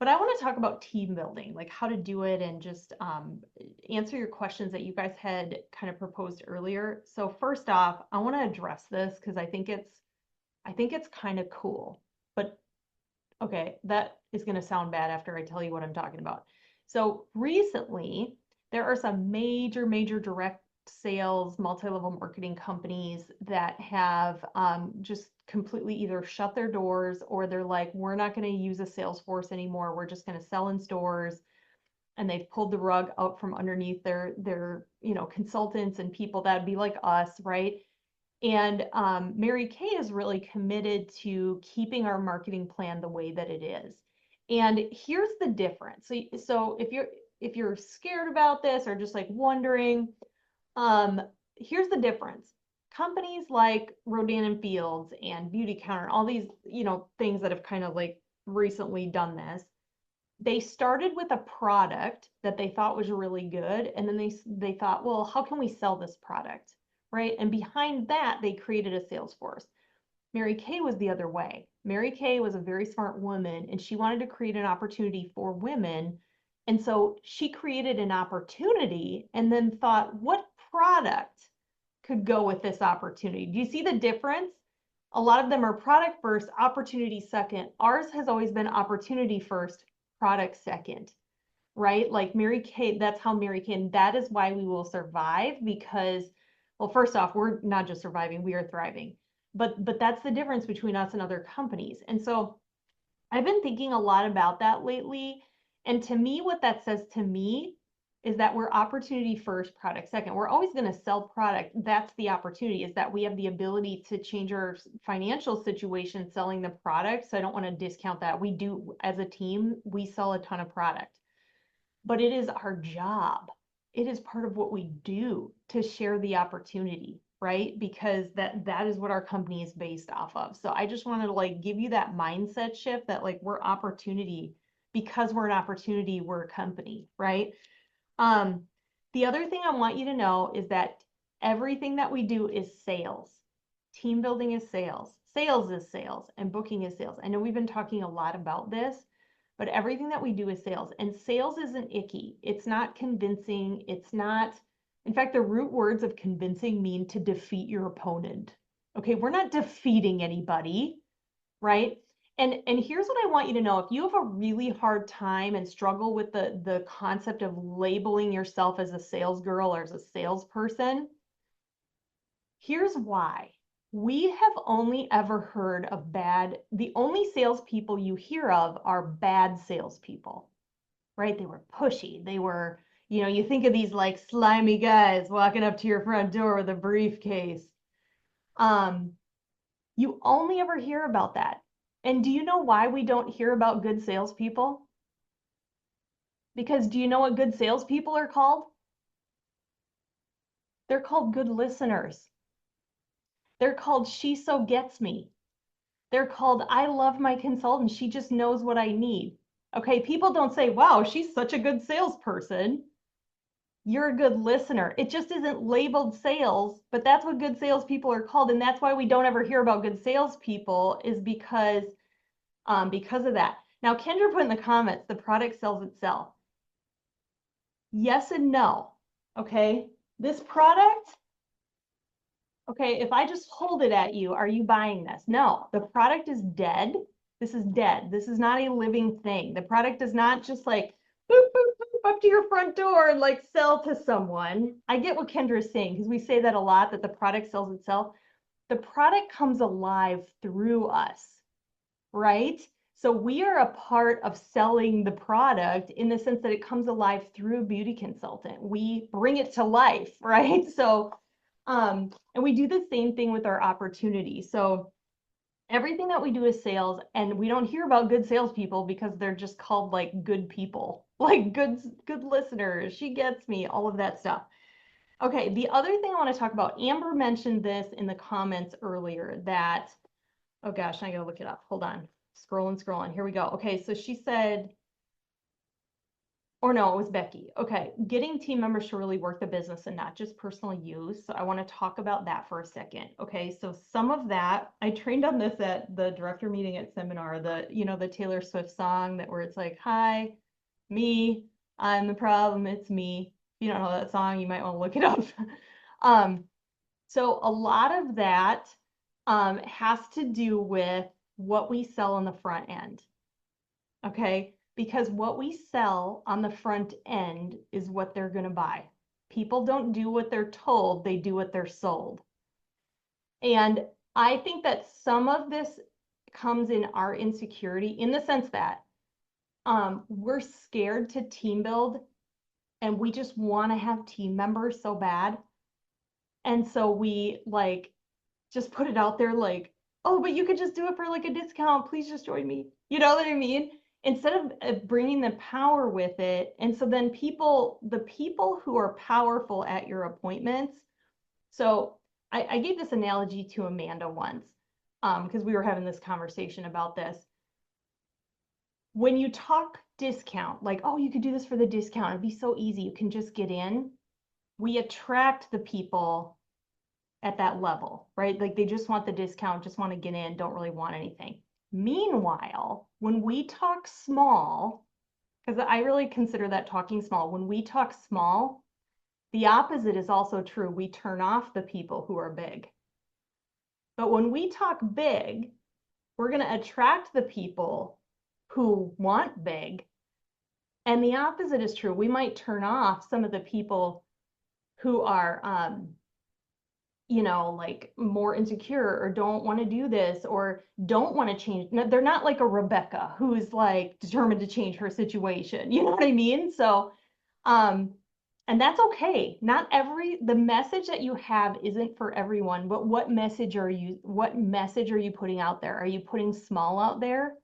But I want to talk about team building, like how to do it and just answer your questions that you guys had kind of proposed earlier. So first off, I want to address this because I think it's kind of cool. But okay, that is going to sound bad after I tell you what I'm talking about. So recently, there are some major direct sales, multi-level marketing companies that have just completely either shut their doors or they're like, we're not going to use a sales force anymore. We're just going to sell in stores. And they've pulled the rug out from underneath their consultants and people that'd be like us, right? And Mary Kay is really committed to keeping our marketing plan the way that it is. And here's the difference. So if you're scared about this or just like wondering, here's the difference. Companies like Rodan and Fields and Beauty Counter, all these, things that have kind of like recently done this, they started with a product that they thought was really good, and then they thought, well, how can we sell this product, right? And behind that, they created a sales force. Mary Kay was the other way. Mary Kay was a very smart woman, and she wanted to create an opportunity for women. And so she created an opportunity and then thought, what product could go with this opportunity? Do you see the difference? A lot of them are product first, opportunity second. Ours has always been opportunity first, product second, right? Like Mary Kay, that's how Mary Kay, and that is why we will survive because, well, first off, we're not just surviving, we are thriving. But that's the difference between us and other companies. And so I've been thinking a lot about that lately. And to me, what that says to me is that we're opportunity first, product second. We're always going to sell product. That's the opportunity, is that we have the ability to change our financial situation selling the product. So I don't want to discount that. We do, as a team, we sell a ton of product, but it is our job. It is part of what we do to share the opportunity, right? Because that is what our company is based off of. So I just wanted to like give you that mindset shift that like we're opportunity. Because we're an opportunity, we're a company, right? The other thing I want you to know is that everything that we do is sales. Team building is sales. Sales is sales, and booking is sales. I know we've been talking a lot about this, but everything that we do is sales. And sales isn't icky. It's not convincing. It's not, in fact, the root words of convincing mean to defeat your opponent. Okay, we're not defeating anybody, right? And here's what I want you to know. If you have a really hard time and struggle with the concept of labeling yourself as a sales girl or as a salesperson, here's why. We have only ever heard of the only salespeople you hear of are bad salespeople, right? They were pushy. They were, you think of these like slimy guys walking up to your front door with a briefcase. You only ever hear about that. And do you know why we don't hear about good salespeople? Because do you know what good salespeople are called? They're called good listeners. They're called she so gets me. They're called I love my consultant. She just knows what I need. Okay, people don't say, wow, she's such a good salesperson. You're a good listener. It just isn't labeled sales, but that's what good salespeople are called. And that's why we don't ever hear about good salespeople, is because of that. Now, Kendra put in the comments, the product sells itself. Yes and no. Okay, this product, okay, if I just hold it at you, are you buying this? No, the product is dead. This is dead. This is not a living thing. The product does not just like boop, boop, boop up to your front door and like sell to someone. I get what Kendra is saying because we say that a lot, that the product sells itself. The product comes alive through us, right? So we are a part of selling the product in the sense that it comes alive through Beauty Consultant. We bring it to life, right? So, and we do the same thing with our opportunity. So everything that we do is sales, and we don't hear about good salespeople because they're just called like good people, like good listeners. She gets me, all of that stuff. Okay, the other thing I want to talk about, Amber mentioned this in the comments earlier that, oh gosh, I gotta look it up. Hold on. Scrolling. Here we go. Okay, so she said, or no, it was Becky. Okay, getting team members to really work the business and not just personal use. So I want to talk about that for a second. Okay, so some of that, I trained on this at the director meeting at seminar, the Taylor Swift song that where it's like, hi, me, I'm the problem, it's me. If you don't know that song, you might want to look it up. um, so a lot of that has to do with what we sell on the front end. Okay, because what we sell on the front end is what they're going to buy. People don't do what they're told, they do what they're sold. And I think that some of this comes in our insecurity in the sense that we're scared to team build and we just want to have team members so bad. And so we like just put it out there like, oh, but you could just do it for like a discount. Please just join me. You know what I mean? Instead of bringing the power with it. And so then the people who are powerful at your appointments. So I gave this analogy to Amanda once because we were having this conversation about this. When you talk discount, like, oh, you could do this for the discount. It'd be so easy. You can just get in. We attract the people at that level, right? Like they just want the discount, just want to get in, don't really want anything. Meanwhile, when we talk small, because I really consider that talking small, when we talk small, the opposite is also true. We turn off the people who are big. But when we talk big, we're going to attract the people who want big. And the opposite is true. We might turn off some of the people who are like more insecure or don't want to do this or don't want to change. They're not like a Rebecca who's like determined to change her situation. You know what I mean? So, and that's okay. Not the message that you have isn't for everyone, but what message are you putting out there? Are you putting small out there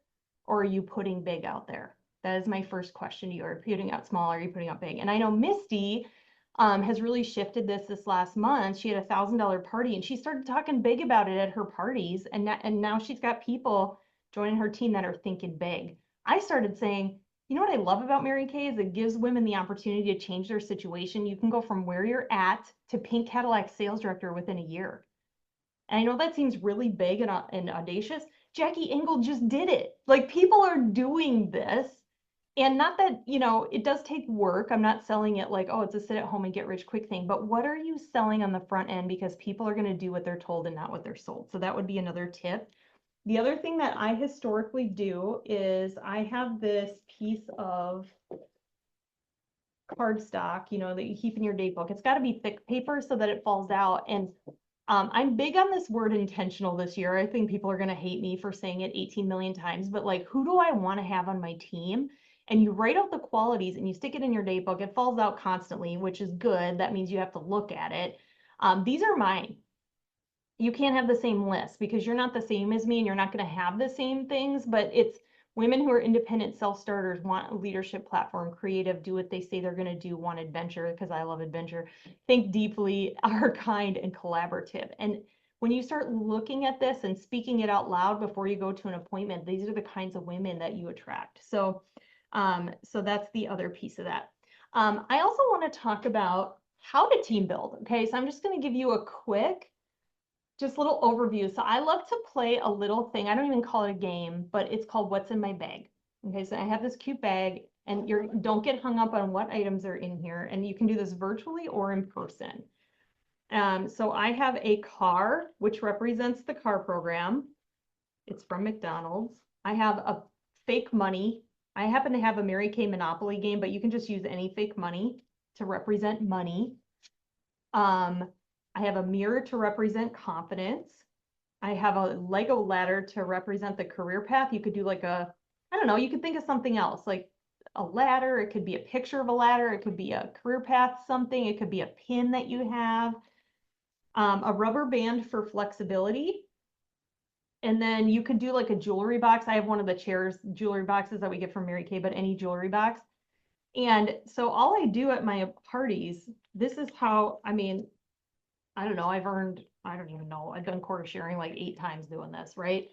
or are you putting big out there? That is my first question to you. Are you putting out small or are you putting out big? And I know Misty has really shifted this last month. She had $1,000 party and she started talking big about it at her parties. And now she's got people joining her team that are thinking big. I started saying, you know what I love about Mary Kay is it gives women the opportunity to change their situation. You can go from where you're at to Pink Cadillac sales director within a year. And I know that seems really big and audacious. Jackie Engel just did it. Like people are doing this. And not that, it does take work. I'm not selling it like, oh, it's a sit at home and get rich quick thing. But what are you selling on the front end? Because people are going to do what they're told and not what they're sold. So that would be another tip. The other thing that I historically do is I have this piece of cardstock, that you keep in your date book. It's got to be thick paper so that it falls out. And I'm big on this word intentional this year. I think people are going to hate me for saying it 18 million times, but like, who do I want to have on my team? And you write out the qualities and you stick it in your date book. It falls out constantly, which is good. That means you have to look at it. These are mine. You can't have the same list because you're not the same as me and you're not going to have the same things, but it's women who are independent self-starters, want a leadership platform, creative, do what they say they're going to do, want adventure because I love adventure, think deeply, are kind and collaborative. And when you start looking at this and speaking it out loud before you go to an appointment, these are the kinds of women that you attract. So, so that's the other piece of that. I also want to talk about how to team build. Okay, so I'm just going to give you a quick just a little overview. So I love to play a little thing. I don't even call it a game, but it's called What's in My Bag. Okay, so I have this cute bag and don't get hung up on what items are in here. And you can do this virtually or in person. So I have a car, which represents the car program. It's from McDonald's. I have a fake money. I happen to have a Mary Kay Monopoly game, but you can just use any fake money to represent money. I have a mirror to represent confidence. I have a Lego ladder to represent the career path. You could do like I don't know, you could think of something else, like a ladder. It could be a picture of a ladder. It could be a career path, something. It could be a pin that you have. A rubber band for flexibility. And then you could do like a jewelry box. I have one of the chairs jewelry boxes that we get from Mary Kay, but any jewelry box. And so all I do at my parties, this is how, I don't know, I don't even know. I've done quota sharing like 8 times doing this, right?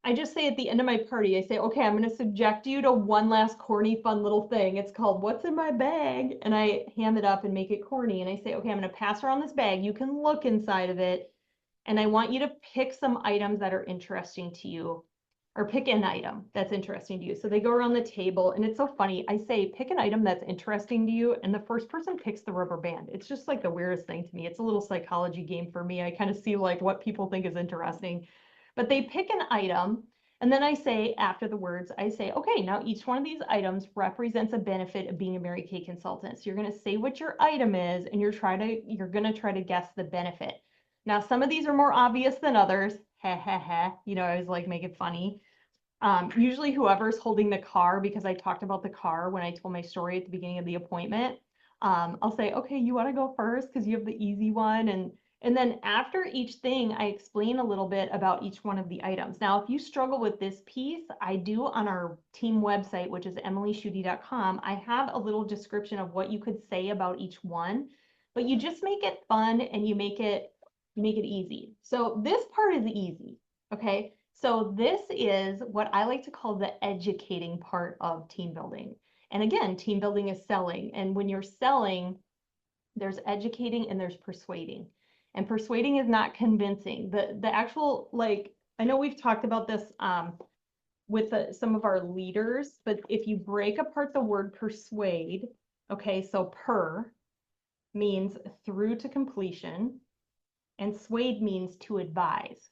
I just say at the end of my party, I say, okay, I'm going to subject you to one last corny, fun little thing. It's called What's in My Bag? And I hand it up and make it corny. And I say, okay, I'm going to pass around this bag. You can look inside of it. And I want you to pick some items that are interesting to you, or pick an item that's interesting to you. So they go around the table, and it's so funny. I say, pick an item that's interesting to you, and the first person picks the rubber band. It's just like the weirdest thing to me. It's a little psychology game for me. I kind of see like what people think is interesting. But they pick an item, and then I say, after the words, I say, okay, now each one of these items represents a benefit of being a Mary Kay consultant. So you're going to say what your item is, and you're going to try to guess the benefit. Now, some of these are more obvious than others. Ha ha ha. You know, I always like make it funny. Usually whoever's holding the car, because I talked about the car when I told my story at the beginning of the appointment, I'll say, okay, you want to go first because you have the easy one. And then after each thing, I explain a little bit about each one of the items. Now, if you struggle with this piece, I do on our team website, which is emilyschutte.com, I have a little description of what you could say about each one, but you just make it fun and you make it easy. So this part is easy, okay? So this is what I like to call the educating part of team building. And again, team building is selling. And when you're selling, there's educating and there's persuading. And persuading is not convincing. The actual, like, I know we've talked about this with some of our leaders, but if you break apart the word persuade, okay, so per means through to completion, and swayed means to advise.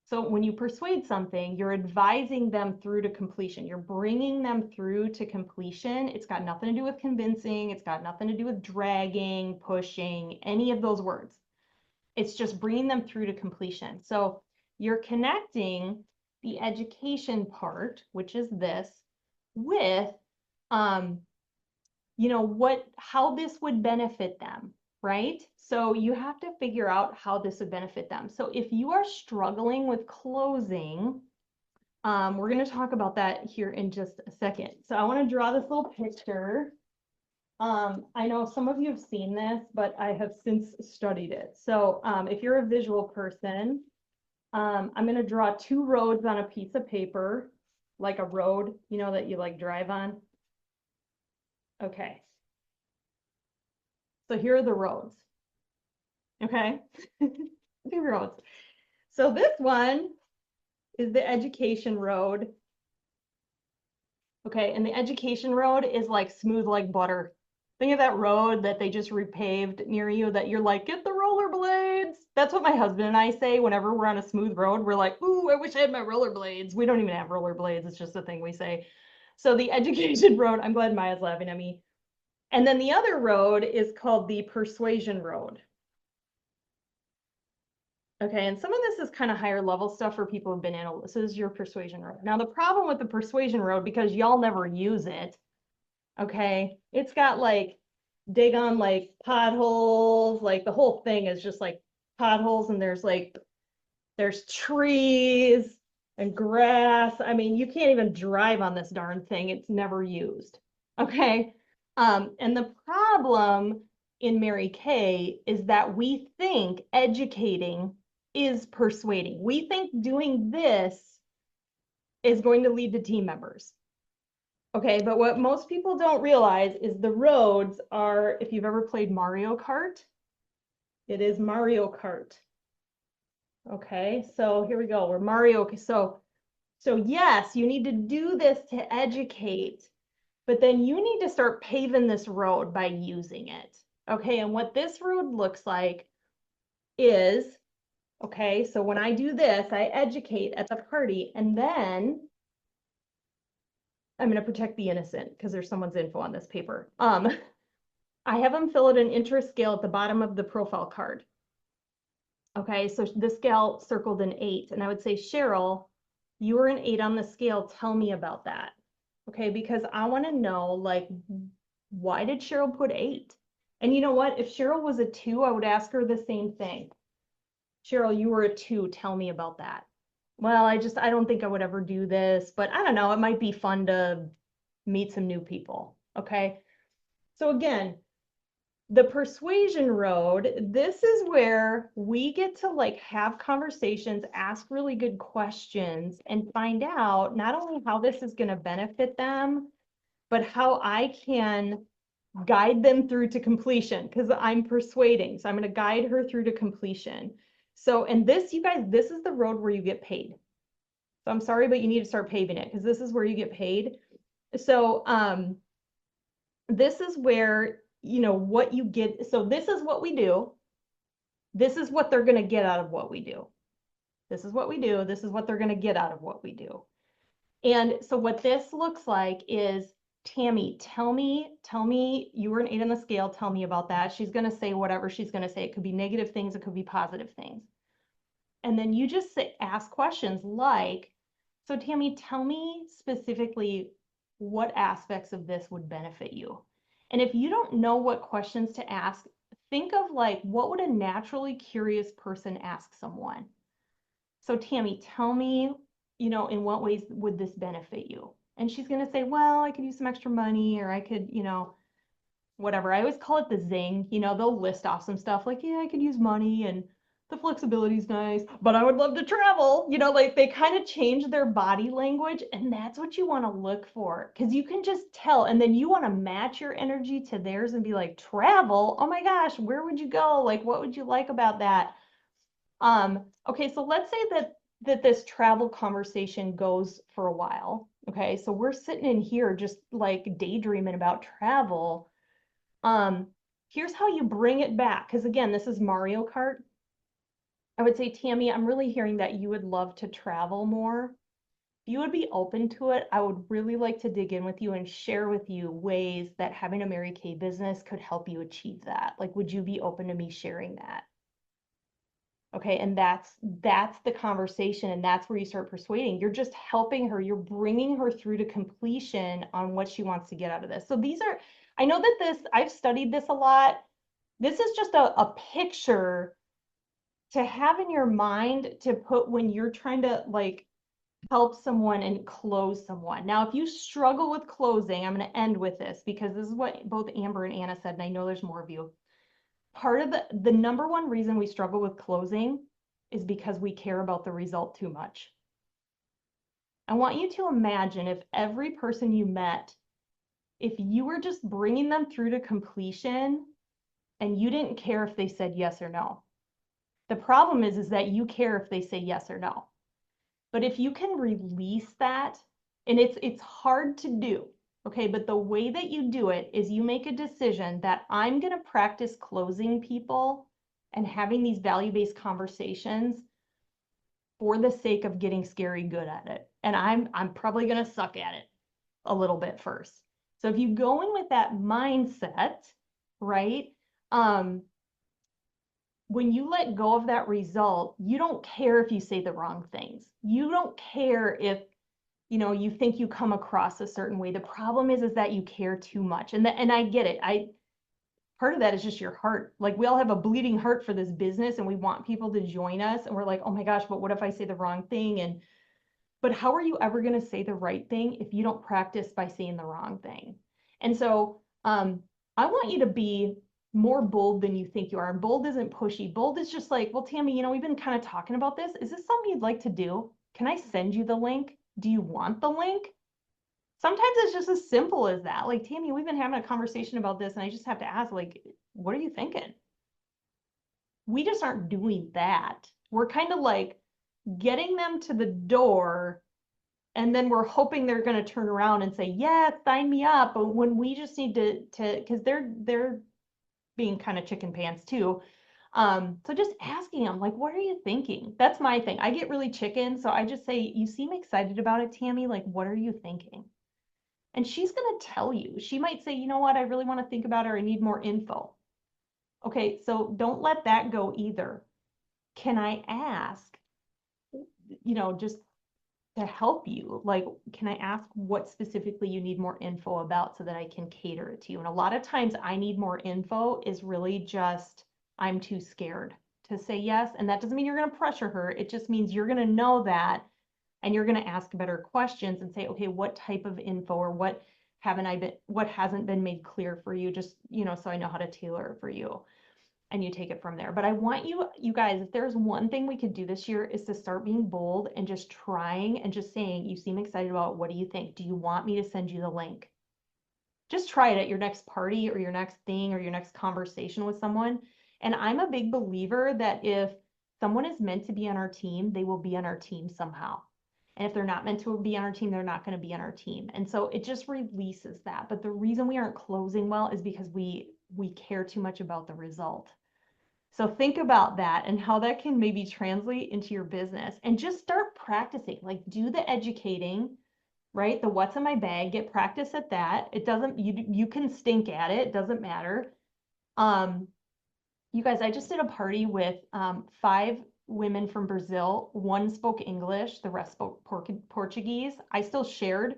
So when you persuade something, you're advising them through to completion. You're bringing them through to completion. It's got nothing to do with convincing. It's got nothing to do with dragging, pushing, any of those words. It's just bringing them through to completion. So you're connecting the education part, which is this, with, you know, how this would benefit them, right? So you have to figure out how this would benefit them. So if you are struggling with closing, we're going to talk about that here in just a second. So I want to draw this little picture. I know some of you have seen this, but I have since studied it. So if you're a visual person, I'm going to draw two roads on a piece of paper, like a road, you know, that you like drive on. Okay. So here are the roads. Okay. Two roads. So this one is the education road. Okay, and the education road is like smooth like butter. Think of that road that they just repaved near you that you're like, get the rollerblades. That's what my husband and I say whenever we're on a smooth road. We're like, ooh, I wish I had my rollerblades. We don't even have rollerblades. It's just a thing we say. So the education road, I'm glad Maya's laughing at me. And then the other road is called the persuasion road. Okay, and some of this is kind of higher level stuff for people who've been in. This is your persuasion road. Now, the problem with the persuasion road, because y'all never use it, okay, it's got like dig on like potholes, like the whole thing is just like potholes, and there's trees and grass. I mean, you can't even drive on this darn thing. It's never used. Okay. And the problem in Mary Kay is that we think educating is persuading. We think doing this is going to lead to team members. Okay, but what most people don't realize is the roads are, if you've ever played Mario Kart, it is Mario Kart. Okay, so here we go. We're Mario. So yes, you need to do this to educate, but then you need to start paving this road by using it. Okay, and what this road looks like is, okay, so when I do this, I educate at the party, and then I'm going to protect the innocent because there's someone's info on this paper. I have them fill out an interest scale at the bottom of the profile card. Okay, so this gal circled an 8, and I would say, Cheryl, you were an 8 on the scale. Tell me about that. Okay, because I want to know, like, why did Cheryl put 8? And you know what? If Cheryl was a 2, I would ask her the same thing. Cheryl, you were a 2. Tell me about that. Well, I don't think I would ever do this, but I don't know. It might be fun to meet some new people. Okay. So again, The persuasion road, this is where we get to like have conversations, ask really good questions, and find out not only how this is going to benefit them, but how I can guide them through to completion because I'm persuading. So I'm going to guide her through to completion. So, and this, you guys, this is the road where you get paid. So I'm sorry, but you need to start paving it because this is where you get paid. So, this is where, you know, what you get. So this is what we do. This is what they're going to get out of what we do. This is what we do. This is what they're going to get out of what we do. And so what this looks like is, Tammy, tell me, you were an 8 on the scale. Tell me about that. She's going to say whatever she's going to say. It could be negative things. It could be positive things. And then you just ask questions like, so Tammy, tell me specifically what aspects of this would benefit you. And if you don't know what questions to ask, think of like, what would a naturally curious person ask someone? So Tammy, tell me, you know, in what ways would this benefit you? And she's going to say, well, I could use some extra money, or I could, you know, whatever. I always call it the zing. You know, they'll list off some stuff like, yeah, I could use money and the flexibility is nice, but I would love to travel. You know, like they kind of change their body language, and that's what you want to look for because you can just tell. And then you want to match your energy to theirs and be like, travel? Oh my gosh, where would you go? Like, what would you like about that? Okay, so let's say that this travel conversation goes for a while. Okay, so we're sitting in here just like daydreaming about travel. Um, Here's how you bring it back. Because again, this is Mario Kart. I would say, Tammy, I'm really hearing that you would love to travel more. If you would be open to it, I would really like to dig in with you and share with you ways that having a Mary Kay business could help you achieve that. Like, would you be open to me sharing that? Okay, and that's the conversation, and that's where you start persuading. You're just helping her. You're bringing her through to completion on what she wants to get out of this. So these are, I know that this, I've studied this a lot. This is just a picture to have in your mind to put when you're trying to like help someone and close someone. Now, if you struggle with closing, I'm going to end with this because this is what both Amber and Anna said, and I know there's more of you. Part of the number one reason we struggle with closing is because we care about the result too much. I want you to imagine if every person you met, if you were just bringing them through to completion and you didn't care if they said yes or no. The problem is that you care if they say yes or no. But if you can release that, and it's hard to do, okay, but the way that you do it is you make a decision that I'm going to practice closing people and having these value-based conversations for the sake of getting scary good at it. And I'm probably going to suck at it a little bit first. So if you go in with that mindset, right? When you let go of that result, you don't care if you say the wrong things. You don't care if, you know, you think you come across a certain way. The problem is that you care too much. And I get it. Part of that is just your heart. Like we all have a bleeding heart for this business and we want people to join us. And we're like, oh my gosh, but what if I say the wrong thing? But how are you ever going to say the right thing if you don't practice by saying the wrong thing? And so I want you to be more bold than you think you are. And bold isn't pushy. Bold is just like, well, Tammy, you know, we've been kind of talking about this. Is this something you'd like to do? Can I send you the link? Do you want the link? Sometimes it's just as simple as that. Like, Tammy, we've been having a conversation about this, and I just have to ask, like, what are you thinking? We just aren't doing that. We're kind of like getting them to the door, and then we're hoping they're going to turn around and say, yeah, sign me up. But when we just need to because they're being kind of chicken pants too. So just asking them, like, what are you thinking? That's my thing. I get really chicken. So I just say, you seem excited about it, Tammy. Like, what are you thinking? And she's going to tell you. She might say, you know what? I really want to think about it, or I need more info. Okay, so don't let that go either. Can I ask, you know, just to help you? Like, can I ask what specifically you need more info about so that I can cater it to you? And a lot of times I need more info is really just, I'm too scared to say yes. And that doesn't mean you're going to pressure her. It just means you're going to know that, and you're going to ask better questions and say, okay, what type of info or what what hasn't been made clear for you, just, so I know how to tailor it for you and you take it from there. But I want you guys, if there's one thing we could do this year is to start being bold and just trying and just saying, you seem excited about it. What do you think? Do you want me to send you the link? Just try it at your next party or your next thing or your next conversation with someone. And I'm a big believer that if someone is meant to be on our team, they will be on our team somehow. And if they're not meant to be on our team, they're not going to be on our team. And so it just releases that. But the reason we aren't closing well is because we care too much about the result. So think about that and how that can maybe translate into your business and just start practicing. Like do the educating, right? The what's in my bag, get practice at that. It doesn't, you can stink at it, doesn't matter. You guys, I just did a party with 5 women from Brazil. One spoke English, the rest spoke Portuguese. I still shared,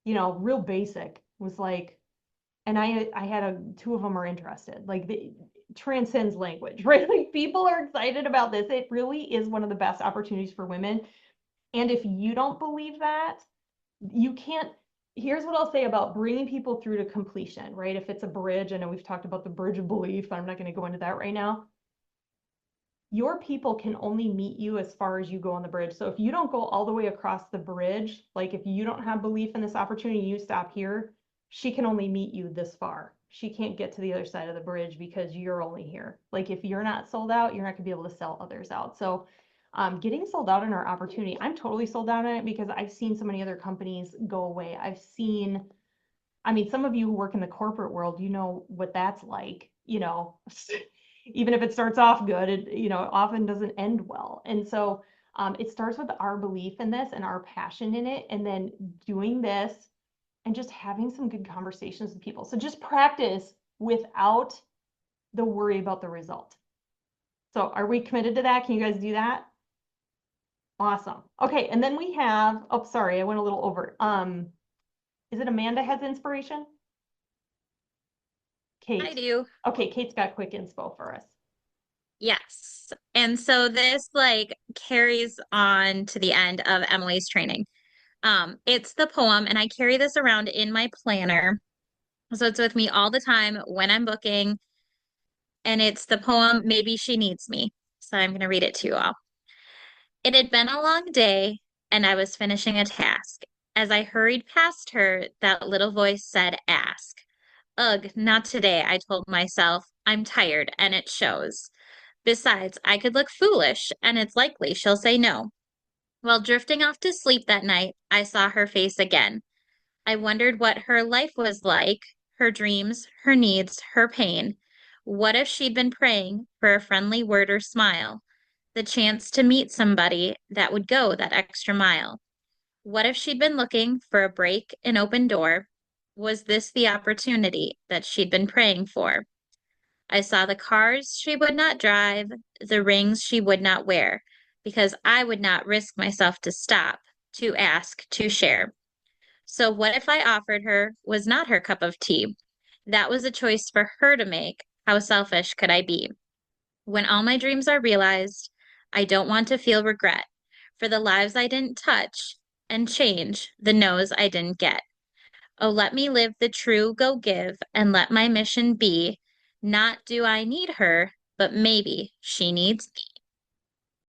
real basic. It was like, and I had 2 of them are interested. Like the transcends language, right? Like people are excited about this. It really is one of the best opportunities for women. And if you don't believe that, you can't. Here's what I'll say about bringing people through to completion, right? If it's a bridge, I know we've talked about the bridge of belief. I'm not going to go into that right now. Your people can only meet you as far as you go on the bridge. So if you don't go all the way across the bridge, like if you don't have belief in this opportunity, you stop here, she can only meet you this far. She can't get to the other side of the bridge because you're only here. Like if you're not sold out, you're not gonna be able to sell others out. So getting sold out in our opportunity, I'm totally sold out on it because I've seen so many other companies go away. Some of you who work in the corporate world, you know what that's like, even if it starts off good, it, often doesn't end well. And so it starts with our belief in this and our passion in it, and then doing this and just having some good conversations with people. So just practice without the worry about the result. So are we committed to that? Can you guys do that? Awesome. Okay, and then we have, oh, sorry, I went a little over. Is it Amanda has inspiration? I Kate. do. Okay, Kate's got quick inspo for us. Yes. And so this like carries on to the end of Emily's training. It's the poem, and I carry this around in my planner. So it's with me all the time when I'm booking, and it's the poem Maybe She Needs Me. So I'm going to read it to you all. It had been a long day, and I was finishing a task. As I hurried past her, that little voice said, Ask. Ugh, not today, I told myself. I'm tired, and it shows. Besides, I could look foolish, and it's likely she'll say no. While drifting off to sleep that night, I saw her face again. I wondered what her life was like, her dreams, her needs, her pain. What if she'd been praying for a friendly word or smile, the chance to meet somebody that would go that extra mile? What if she'd been looking for a break, an open door? Was this the opportunity that she'd been praying for? I saw the cars she would not drive, the rings she would not wear, because I would not risk myself to stop, to ask, to share. So what if I offered her was not her cup of tea? That was a choice for her to make. How selfish could I be? When all my dreams are realized, I don't want to feel regret for the lives I didn't touch and change the no's I didn't get. Oh, let me live the true go give and let my mission be not do I need her, but maybe she needs me.